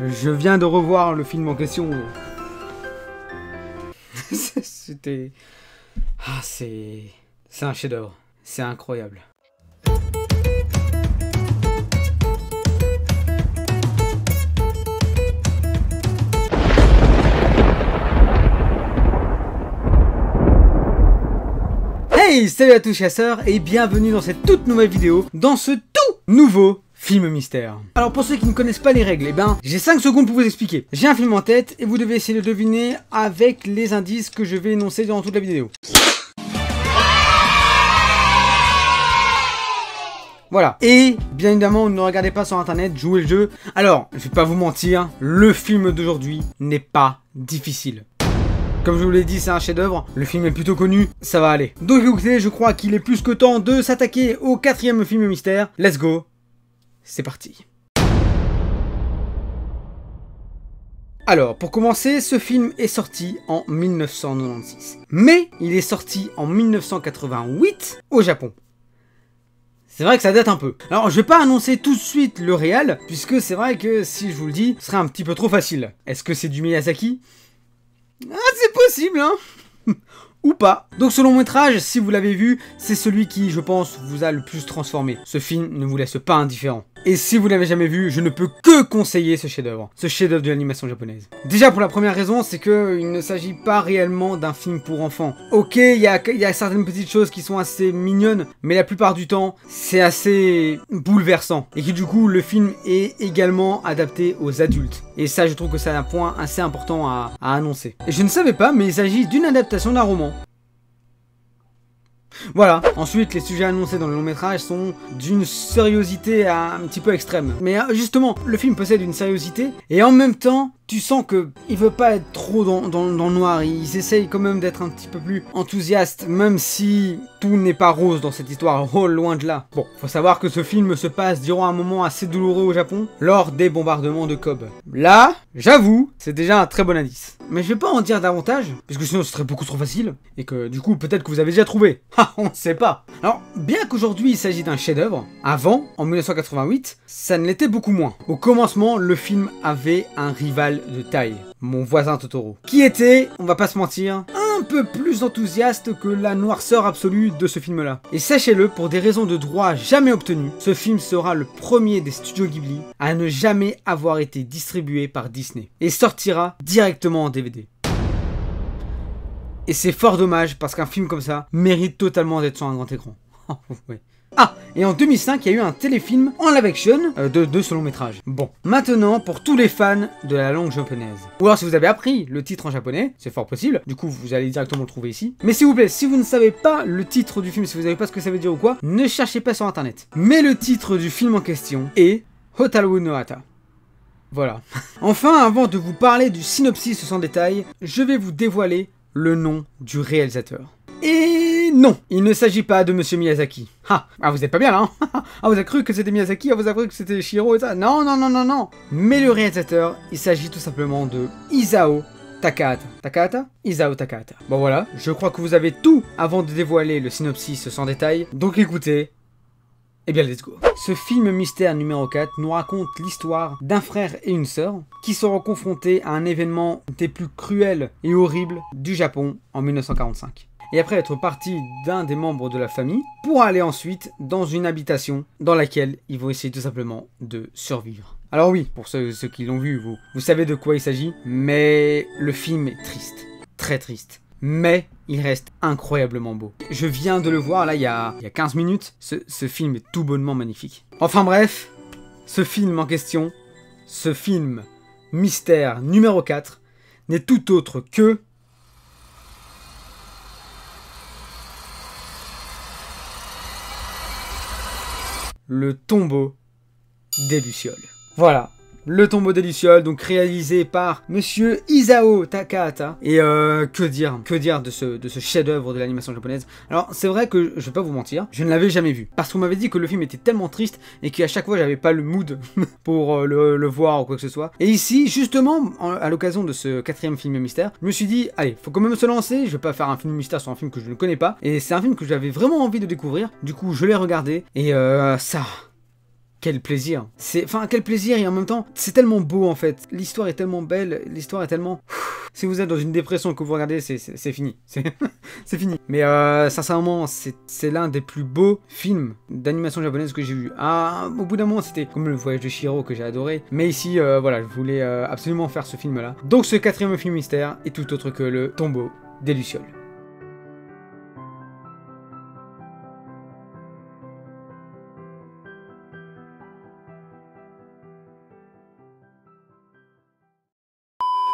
Je viens de revoir le film en question. C'était... Ah, c'est un chef-d'œuvre. C'est incroyable. Hey, salut à tous chasseurs et bienvenue dans cette toute nouvelle vidéo, dans ce tout nouveau film mystère. Alors pour ceux qui ne connaissent pas les règles, j'ai 5 secondes pour vous expliquer. J'ai un film en tête et vous devez essayer de deviner avec les indices que je vais énoncer durant toute la vidéo. Voilà. Et bien évidemment, ne regardez pas sur internet, jouez le jeu. Alors, je vais pas vous mentir, le film d'aujourd'hui n'est pas difficile. Comme je vous l'ai dit, c'est un chef-d'œuvre, le film est plutôt connu, ça va aller. Donc écoutez, je crois qu'il est plus que temps de s'attaquer au 4e film mystère. Let's go, c'est parti. Alors, pour commencer, ce film est sorti en 1996. Mais il est sorti en 1988 au Japon. C'est vrai que ça date un peu. Alors, je vais pas annoncer tout de suite le réal, puisque c'est vrai que si je vous le dis, ce serait un petit peu trop facile. Est-ce que c'est du Miyazaki ? Ah, c'est possible, hein. Ou pas. Donc ce long métrage, si vous l'avez vu, c'est celui qui, je pense, vous a le plus transformé. Ce film ne vous laisse pas indifférent. Et si vous l'avez jamais vu, je ne peux que conseiller ce chef-d'œuvre de l'animation japonaise. Déjà pour la première raison, c'est que il ne s'agit pas réellement d'un film pour enfants. Ok, il y a certaines petites choses qui sont assez mignonnes, mais la plupart du temps, c'est assez bouleversant. Et que du coup, le film est également adapté aux adultes. Et ça, je trouve que c'est un point assez important à annoncer. Et je ne savais pas, mais il s'agit d'une adaptation d'un roman. Voilà, ensuite les sujets annoncés dans le long métrage sont d'une sériosité un petit peu extrême. Mais justement, le film possède une sériosité et en même temps, tu sens que il veut pas être trop dans le noir, ils essayent quand même d'être un petit peu plus enthousiastes, même si tout n'est pas rose dans cette histoire, oh loin de là. Bon, faut savoir que ce film se passe durant un moment assez douloureux au Japon, lors des bombardements de Kobe. Là, j'avoue, c'est déjà un très bon indice. Mais je vais pas en dire davantage, puisque sinon ce serait beaucoup trop facile, et que du coup peut-être que vous avez déjà trouvé. Ah, on ne sait pas. Alors, bien qu'aujourd'hui il s'agit d'un chef-d'œuvre, avant, en 1988, ça ne l'était beaucoup moins. Au commencement, le film avait un rival de taille, mon voisin Totoro, qui était, on va pas se mentir, un peu plus enthousiaste que la noirceur absolue de ce film-là. Et sachez-le, pour des raisons de droit jamais obtenues, ce film sera le premier des studios Ghibli à ne jamais avoir été distribué par Disney, et sortira directement en DVD. Et c'est fort dommage, parce qu'un film comme ça mérite totalement d'être sur un grand écran. Ouais. Ah, et en 2005, il y a eu un téléfilm en live action de ce long métrage. Bon, maintenant, pour tous les fans de la langue japonaise. Ou alors si vous avez appris le titre en japonais, c'est fort possible, du coup vous allez directement le trouver ici. Mais s'il vous plaît, si vous ne savez pas le titre du film, si vous savez pas ce que ça veut dire ou quoi, ne cherchez pas sur internet. Mais le titre du film en question est Hotaru no Ata. Voilà. Enfin, avant de vous parler du synopsis sans détail, je vais vous dévoiler le nom du réalisateur. Et non, il ne s'agit pas de Monsieur Miyazaki. Ah, vous êtes pas bien là, hein. Ah, vous avez cru que c'était Miyazaki, vous avez cru que c'était Shiro et ça. Non, non, non, non, non. Mais le réalisateur, il s'agit tout simplement de Isao Takahata. Takahata ? Isao Takahata. Bon voilà, je crois que vous avez tout avant de dévoiler le synopsis sans détail. Donc écoutez, eh bien let's go. Ce film mystère numéro 4 nous raconte l'histoire d'un frère et une sœur qui seront confrontés à un événement des plus cruels et horribles du Japon en 1945. Et après être parti d'un des membres de la famille, pour aller ensuite dans une habitation dans laquelle ils vont essayer tout simplement de survivre. Alors oui, pour ceux qui l'ont vu, vous savez de quoi il s'agit, mais le film est triste, très triste. Mais il reste incroyablement beau. Je viens de le voir là il y a 15 minutes, ce film est tout bonnement magnifique. Enfin bref, ce film en question, ce film mystère numéro 4, n'est tout autre que... Le tombeau des Lucioles. Voilà, le tombeau des Lucioles, donc réalisé par Monsieur Isao Takahata. Et que dire de ce chef-d'œuvre de l'animation japonaise. Alors c'est vrai que je vais pas vous mentir, je ne l'avais jamais vu. Parce qu'on m'avait dit que le film était tellement triste et qu'à chaque fois j'avais pas le mood pour le voir ou quoi que ce soit. Et ici, justement, à l'occasion de ce 4e film mystère, je me suis dit, allez, faut quand même se lancer, je vais pas faire un film mystère sur un film que je ne connais pas. Et c'est un film que j'avais vraiment envie de découvrir. Du coup, je l'ai regardé et ça... quel plaisir. Enfin, quel plaisir, et en même temps, c'est tellement beau en fait. L'histoire est tellement belle, l'histoire est tellement... Si vous êtes dans une dépression que vous regardez, c'est fini. C'est fini. Mais sincèrement, c'est l'un des plus beaux films d'animation japonaise que j'ai vu. Au bout d'un moment, c'était comme le voyage de Chihiro que j'ai adoré. Mais ici, voilà, je voulais absolument faire ce film-là. Donc ce 4e film mystère est tout autre que le tombeau des Lucioles.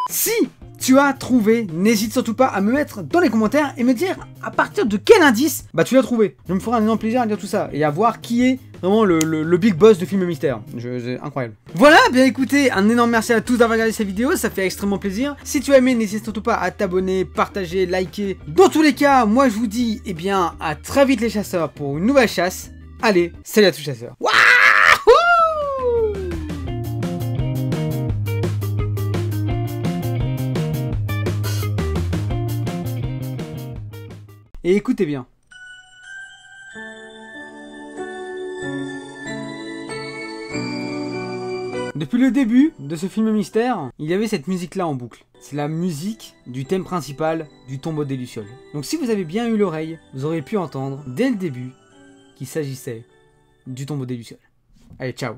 Si tu as trouvé, n'hésite surtout pas à me mettre dans les commentaires et me dire à partir de quel indice tu l'as trouvé. Je me ferai un énorme plaisir à dire tout ça et à voir qui est vraiment le big boss de film mystère. C'est incroyable. Voilà, bien écoutez, un énorme merci à tous d'avoir regardé cette vidéo, ça fait extrêmement plaisir. Si tu as aimé, n'hésite surtout pas à t'abonner, partager, liker. Dans tous les cas, moi je vous dis, à très vite les chasseurs pour une nouvelle chasse. Allez, salut à tous chasseurs. Wouah! Et écoutez bien. Depuis le début de ce film mystère, il y avait cette musique-là en boucle. C'est la musique du thème principal du tombeau des Lucioles. Donc si vous avez bien eu l'oreille, vous aurez pu entendre dès le début qu'il s'agissait du tombeau des Lucioles. Allez, ciao!